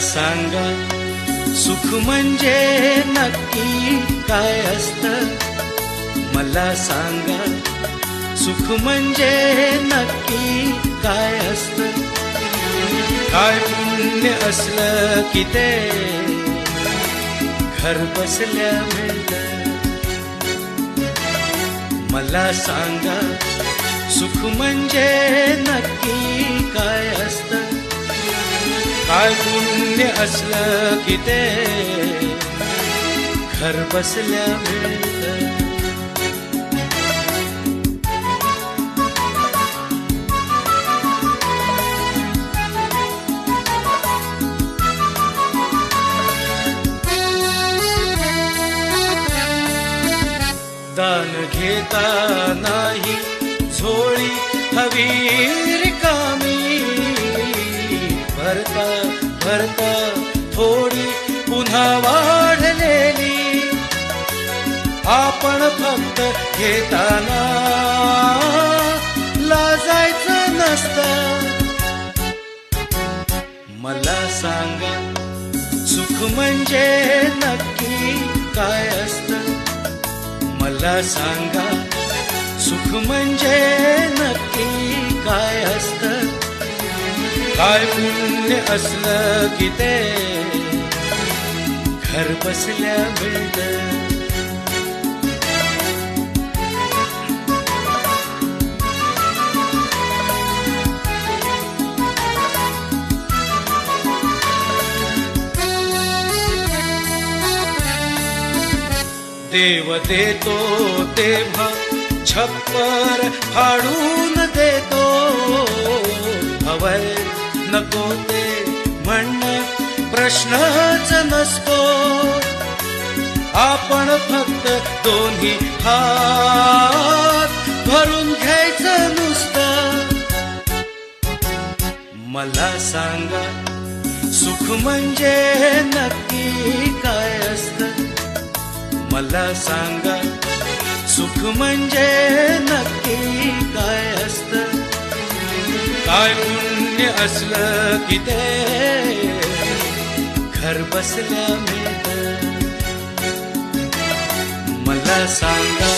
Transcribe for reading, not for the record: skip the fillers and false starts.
सांगा सुख म्हणजे नक्की काय असतं? मला सांगा सुख म्हणजे नक्की काय असतं? काय पुण्य असलं की ते घर बसल्या मिळतं? मला सांगा सुख म्हणजे नक्की काय असतं? काय पुण्य असलं की ते घर बसल्या मिळतं? दान घेता नाही झोळी हवी रिकामी, भरता भरता थोडी पुन्हा वाढलेली. आपण फक्त घेताना लाजायचं नसतं. मला सांगा सुख म्हणजे नक्की काय असतं? मला सांगा सुख म्हणजे नक्की काय असतं? काय पुण्य असलं की ते घर बसल्या मिळतं? देव देतो तेव्हा छप्पर फाडून देतो. हवय नको ते म्हणणं प्रश्नच नसतो. आपण फक्त दोन्ही हात भरून घ्यायचं नुसतं. मला सांगा सुख म्हणजे नक्की काय असतं? मला सांगा सुख म्हणजे नक्की काय असतं? काय पुण्य असलं की ते घर बसल्या मिळतं? मला सांगा